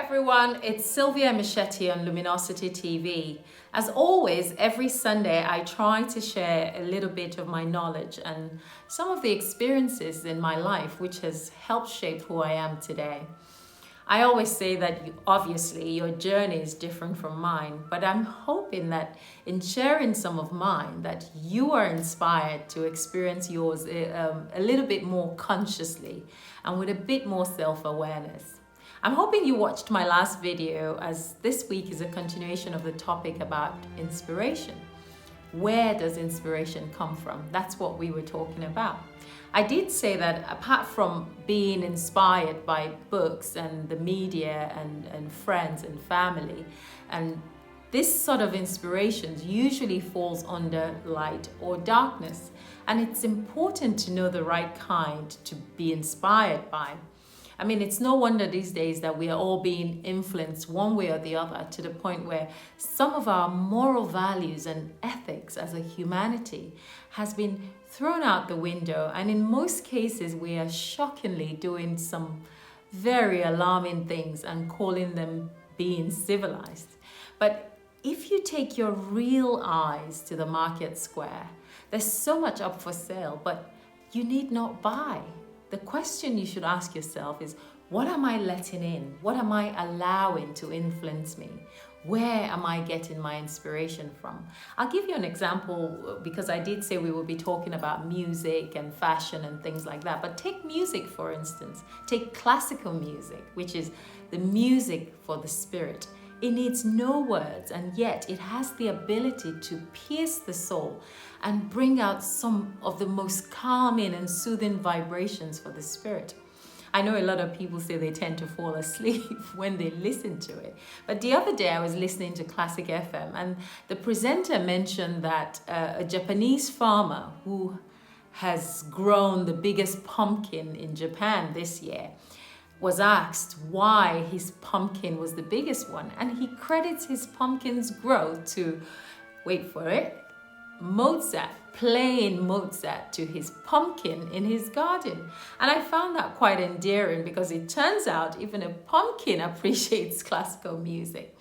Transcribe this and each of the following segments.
everyone, it's Sylvia Michetti on Luminosity TV. As always, every Sunday I try to share a little bit of my knowledge and some of the experiences in my life which has helped shape who I am today. I always say that obviously your journey is different from mine, but I'm hoping that in sharing some of mine that you are inspired to experience yours a little bit more consciously and with a bit more self-awareness. I'm hoping you watched my last video, as this week is a continuation of the topic about inspiration. Where does inspiration come from? That's what we were talking about. I did say that apart from being inspired by books and the media and friends and family, and this sort of inspirations usually falls under light or darkness. And it's important to know the right kind to be inspired by. I mean, it's no wonder these days that we are all being influenced one way or the other to the point where some of our moral values and ethics as a humanity has been thrown out the window. And in most cases, we are shockingly doing some very alarming things and calling them being civilized. But if you take your real eyes to the market square, there's so much up for sale, but you need not buy. The question you should ask yourself is, what am I letting in? What am I allowing to influence me? Where am I getting my inspiration from? I'll give you an example because I did say we will be talking about music and fashion and things like that. But take music, for instance. Take classical music, which is the music for the spirit. It needs no words, and yet it has the ability to pierce the soul and bring out some of the most calming and soothing vibrations for the spirit. I know a lot of people say they tend to fall asleep when they listen to it. But the other day I was listening to Classic FM, and the presenter mentioned that a Japanese farmer who has grown the biggest pumpkin in Japan this year was asked why his pumpkin was the biggest one, and he credits his pumpkin's growth to, wait for it, Mozart, playing Mozart to his pumpkin in his garden. And I found that quite endearing because it turns out even a pumpkin appreciates classical music.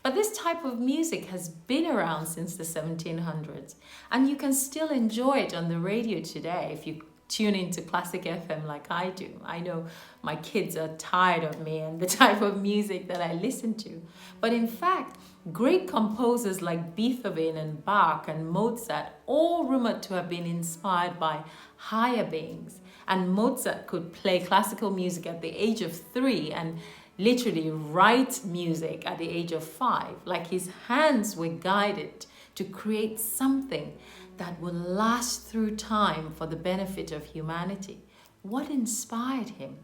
But this type of music has been around since the 1700s, and you can still enjoy it on the radio today if you tune into Classic FM like I do. I know my kids are tired of me and the type of music that I listen to. But in fact, great composers like Beethoven and Bach and Mozart, all rumored to have been inspired by higher beings. And Mozart could play classical music at the age of 3 and literally write music at the age of 5. Like his hands were guided to create something that will last through time for the benefit of humanity. What inspired him?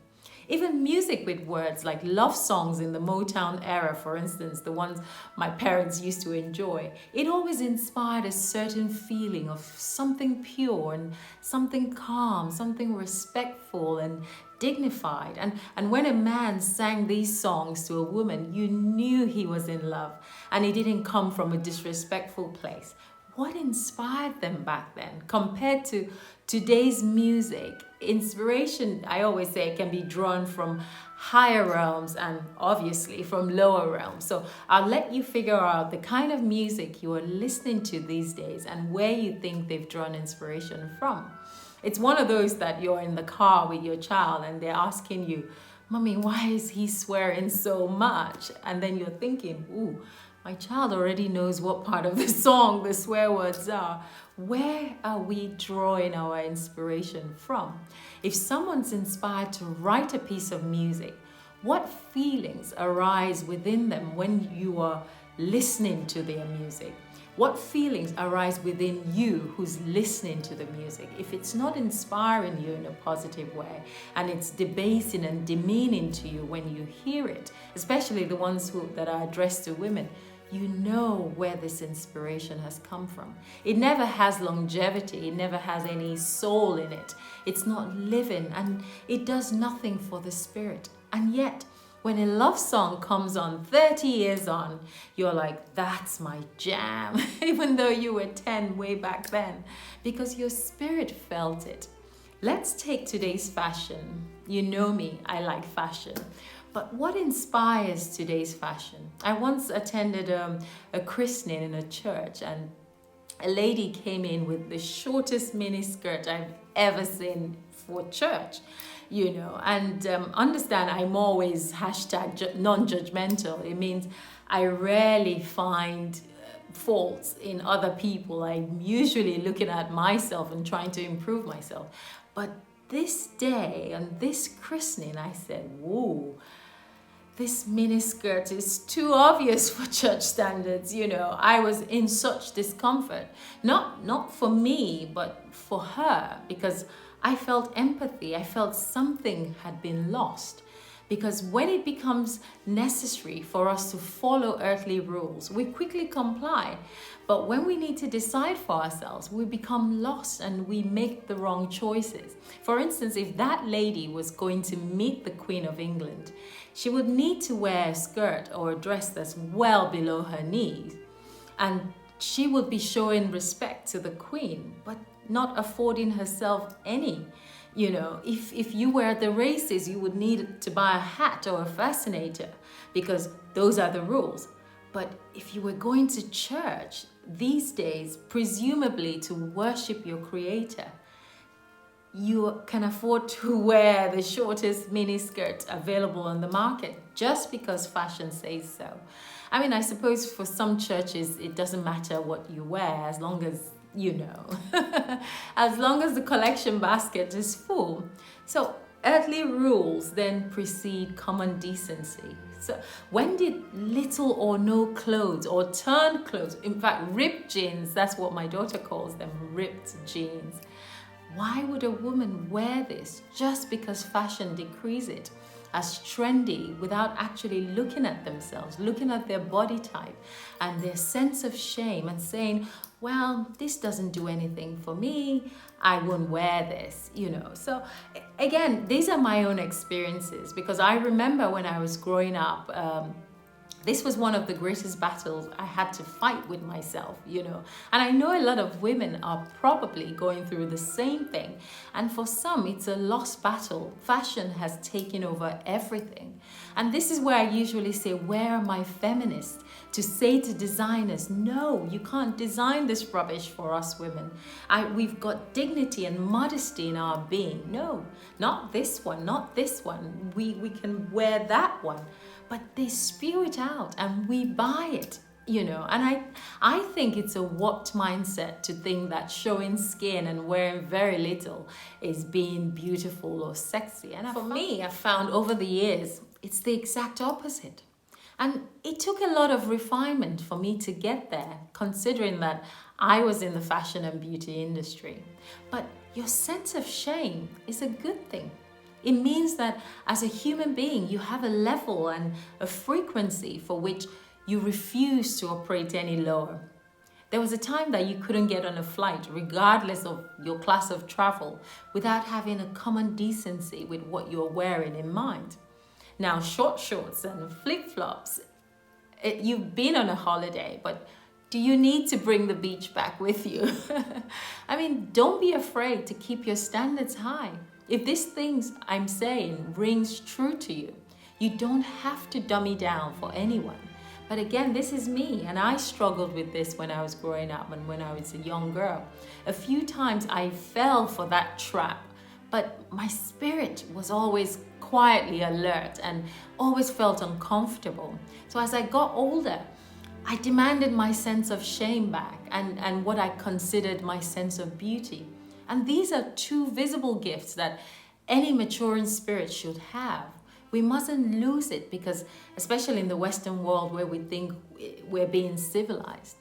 Even music with words like love songs in the Motown era, for instance, the ones my parents used to enjoy, it always inspired a certain feeling of something pure and something calm, something respectful and dignified. And when a man sang these songs to a woman, you knew he was in love and he didn't come from a disrespectful place. What inspired them back then compared to today's music? Inspiration, I always say, can be drawn from higher realms and obviously from lower realms. So I'll let you figure out the kind of music you are listening to these days and where you think they've drawn inspiration from. It's one of those that you're in the car with your child and they're asking you, "Mommy, why is he swearing so much?" And then you're thinking, "Ooh, my child already knows what part of the song the swear words are." Where are we drawing our inspiration from? If someone's inspired to write a piece of music, what feelings arise within them when you are listening to their music? What feelings arise within you who's listening to the music? If it's not inspiring you in a positive way and it's debasing and demeaning to you when you hear it, especially the ones that are addressed to women, you know where this inspiration has come from. It never has longevity. It never has any soul in it. It's not living and it does nothing for the spirit. And yet, when a love song comes on 30 years on, you're like, that's my jam, even though you were 10 way back then, because your spirit felt it. Let's take today's fashion. You know me, I like fashion. But what inspires today's fashion? I once attended a christening in a church, and a lady came in with the shortest mini skirt I've ever seen for church, and understand I'm always hashtag non-judgmental. It means I rarely find faults in other people. I'm usually looking at myself and trying to improve myself. But this day and this christening, I said, whoa, this miniskirt is too obvious for church standards. I was in such discomfort, not for me, but for her, because I felt empathy. I felt something had been lost. Because when it becomes necessary for us to follow earthly rules, we quickly comply. But when we need to decide for ourselves, we become lost and we make the wrong choices. For instance, if that lady was going to meet the Queen of England, she would need to wear a skirt or a dress that's well below her knees. And she would be showing respect to the Queen, but not affording herself any. If you were at the races, you would need to buy a hat or a fascinator because those are the rules. But if you were going to church these days, presumably to worship your Creator, you can afford to wear the shortest mini skirt available on the market just because fashion says so. I suppose for some churches, it doesn't matter what you wear as long as as long as the collection basket is full. So earthly rules then precede common decency. So when did little or no clothes or turned clothes, in fact ripped jeans, that's what my daughter calls them, ripped jeans. Why would a woman wear this just because fashion decrees it as trendy without actually looking at themselves, looking at their body type and their sense of shame and saying, well, this doesn't do anything for me, I won't wear this, So again, these are my own experiences because I remember when I was growing up, this was one of the greatest battles I had to fight with myself, And I know a lot of women are probably going through the same thing. And for some, it's a lost battle. Fashion has taken over everything. And this is where I usually say, where are my feminists? To say to designers, no, you can't design this rubbish for us women. We've got dignity and modesty in our being. No, not this one, not this one. We can wear that one. But they spew it out and we buy it, And I think it's a warped mindset to think that showing skin and wearing very little is being beautiful or sexy. And for me, I've found over the years, it's the exact opposite. And it took a lot of refinement for me to get there, considering that I was in the fashion and beauty industry. But your sense of shame is a good thing. It means that as a human being, you have a level and a frequency for which you refuse to operate any lower. There was a time that you couldn't get on a flight, regardless of your class of travel, without having a common decency with what you're wearing in mind. Now, short shorts and flip-flops, you've been on a holiday, but do you need to bring the beach back with you? Don't be afraid to keep your standards high. If these things I'm saying rings true to you, you don't have to dummy down for anyone. But again, this is me, and I struggled with this when I was growing up and when I was a young girl. A few times I fell for that trap, but my spirit was always quietly alert and always felt uncomfortable. So as I got older, I demanded my sense of shame back and what I considered my sense of beauty. And these are two visible gifts that any maturing spirit should have. We mustn't lose it because, especially in the Western world where we think we're being civilized,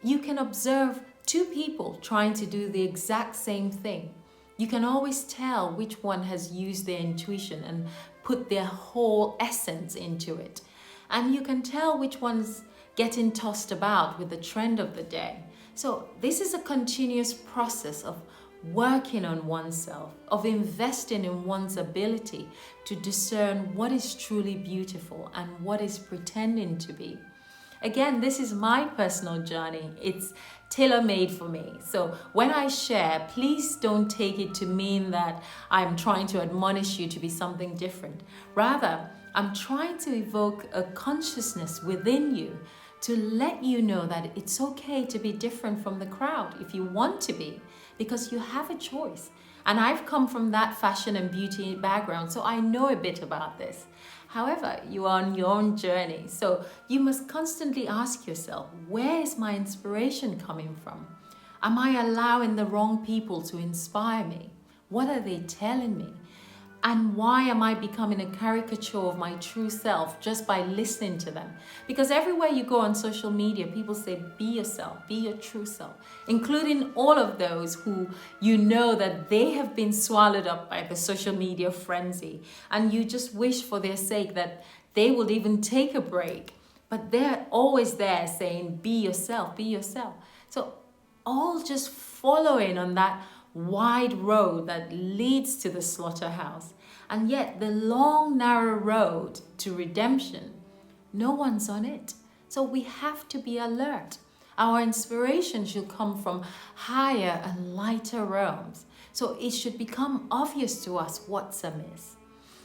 you can observe two people trying to do the exact same thing. You can always tell which one has used their intuition and put their whole essence into it. And you can tell which one's getting tossed about with the trend of the day. So this is a continuous process of working on oneself, of investing in one's ability to discern what is truly beautiful and what is pretending to be. Again, this is my personal journey. It's tailor-made for me. So when I share, please don't take it to mean that I'm trying to admonish you to be something different. Rather, I'm trying to evoke a consciousness within you to let you know that it's okay to be different from the crowd if you want to be, because you have a choice. And I've come from that fashion and beauty background, so I know a bit about this. However, you are on your own journey, so you must constantly ask yourself, where is my inspiration coming from? Am I allowing the wrong people to inspire me? What are they telling me? And why am I becoming a caricature of my true self just by listening to them? Because everywhere you go on social media, people say, be yourself, be your true self, including all of those who you know that they have been swallowed up by the social media frenzy. And you just wish for their sake that they would even take a break. But they're always there saying, be yourself, be yourself. So all just following on that wide road that leads to the slaughterhouse. And yet the long, narrow road to redemption, no one's on it. So we have to be alert. Our inspiration should come from higher and lighter realms. So it should become obvious to us what's amiss.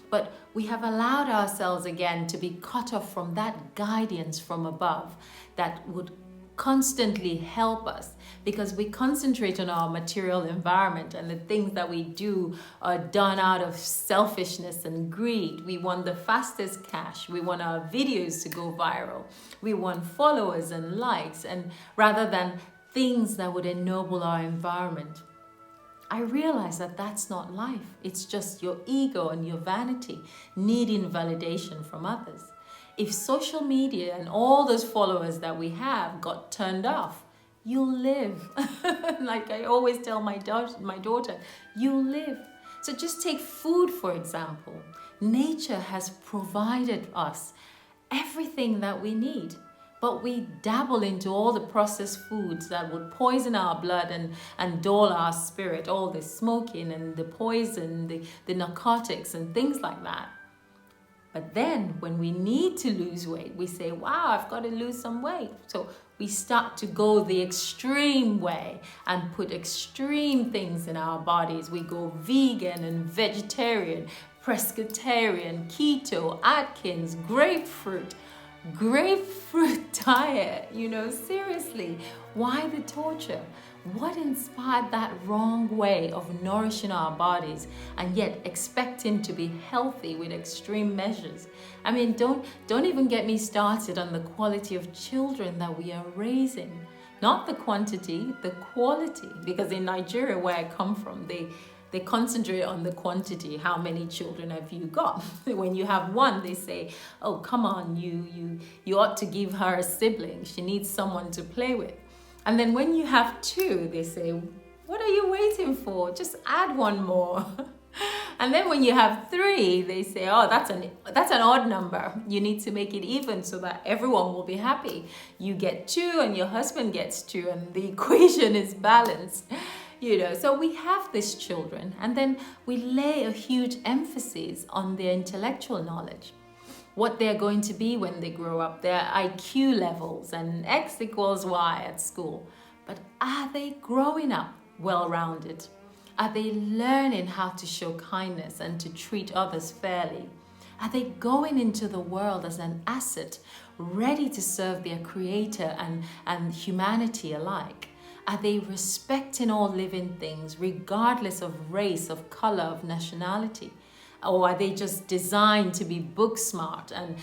But we have allowed ourselves again to be cut off from that guidance from above that would constantly help us, because we concentrate on our material environment and the things that we do are done out of selfishness and greed. We want the fastest cash. We want our videos to go viral. We want followers and likes, and rather than things that would ennoble our environment. I realize that that's not life. It's just your ego and your vanity needing validation from others. If social media and all those followers that we have got turned off, you'll live. Like I always tell my daughter, you'll live. So just take food, for example. Nature has provided us everything that we need, but we dabble into all the processed foods that would poison our blood and dull our spirit, all the smoking and the poison, the narcotics and things like that. But then when we need to lose weight, we say, wow, I've got to lose some weight. So we start to go the extreme way and put extreme things in our bodies. We go vegan and vegetarian, pescatarian, keto, Atkins, grapefruit diet. Seriously, why the torture? What inspired that wrong way of nourishing our bodies and yet expecting to be healthy with extreme measures? I mean, don't even get me started on the quality of children that we are raising. Not the quantity, the quality. Because in Nigeria, where I come from, they concentrate on the quantity. How many children have you got? When you have one, they say, oh, come on, you ought to give her a sibling. She needs someone to play with. And then when you have two, they say, what are you waiting for? Just add one more. And then when you have three, they say, oh, that's an odd number. You need to make it even so that everyone will be happy. You get two and your husband gets two and the equation is balanced. So we have these children and then we lay a huge emphasis on their intellectual knowledge, what they're going to be when they grow up, their IQ levels and X equals Y at school. But are they growing up well-rounded? Are they learning how to show kindness and to treat others fairly? Are they going into the world as an asset, ready to serve their creator and humanity alike? Are they respecting all living things, regardless of race, of color, of nationality? Or are they just designed to be book smart and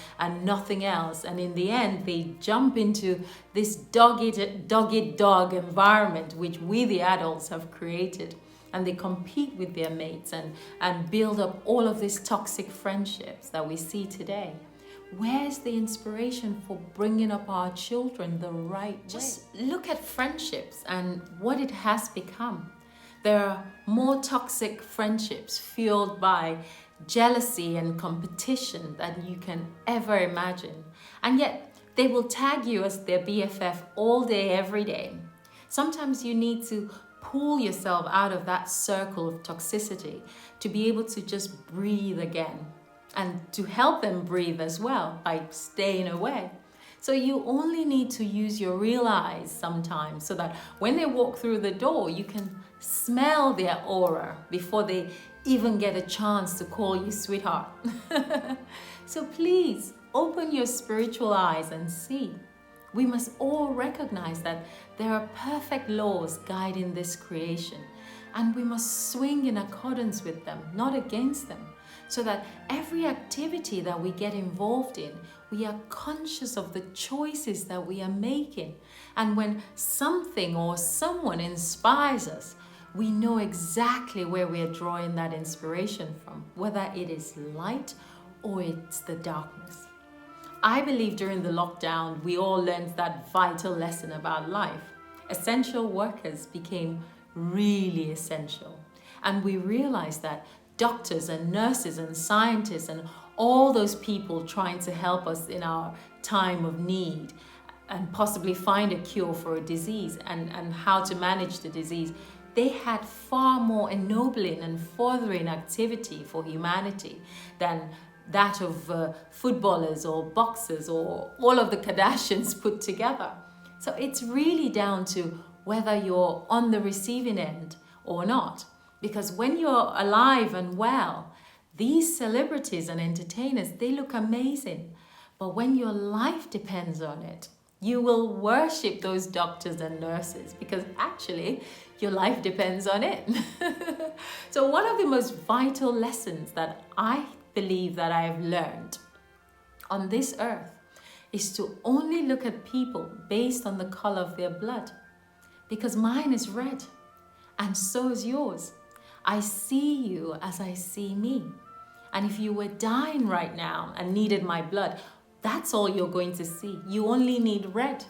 nothing else? And in the end, they jump into this dog-eat-dog environment, which we, the adults, have created. And they compete with their mates and build up all of these toxic friendships that we see today. Where's the inspiration for bringing up our children the right way? Just look at friendships and what it has become. There are more toxic friendships fueled by jealousy and competition than you can ever imagine. And yet they will tag you as their BFF all day, every day. Sometimes you need to pull yourself out of that circle of toxicity to be able to just breathe again, and to help them breathe as well by staying away. So you only need to use your real eyes sometimes so that when they walk through the door, you can smell their aura before they even get a chance to call you sweetheart. So please open your spiritual eyes and see. We must all recognize that there are perfect laws guiding this creation, and we must swing in accordance with them, not against them, so that every activity that we get involved in, we are conscious of the choices that we are making. And when something or someone inspires us, we know exactly where we are drawing that inspiration from, whether it is light or it's the darkness. I believe during the lockdown, we all learned that vital lesson about life. Essential workers became really essential. And we realized that doctors and nurses and scientists and all those people trying to help us in our time of need and possibly find a cure for a disease and how to manage the disease, they had far more ennobling and furthering activity for humanity than that of footballers or boxers or all of the Kardashians put together. So it's really down to whether you're on the receiving end or not. Because when you're alive and well, these celebrities and entertainers, they look amazing. But when your life depends on it, you will worship those doctors and nurses because actually your life depends on it. So one of the most vital lessons that I believe that I've learned on this earth is to only look at people based on the color of their blood, because mine is red and so is yours. I see you as I see me. And if you were dying right now and needed my blood, that's all you're going to see. You only need red.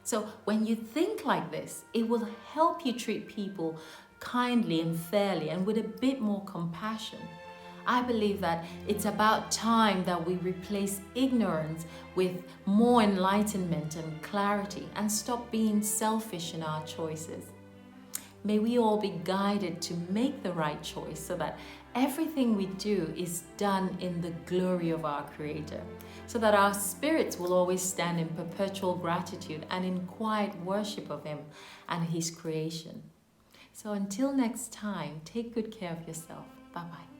So when you think like this, it will help you treat people kindly and fairly and with a bit more compassion. I believe that it's about time that we replace ignorance with more enlightenment and clarity and stop being selfish in our choices. May we all be guided to make the right choice so that everything we do is done in the glory of our Creator, so that our spirits will always stand in perpetual gratitude and in quiet worship of Him and His creation. So until next time, take good care of yourself. Bye-bye.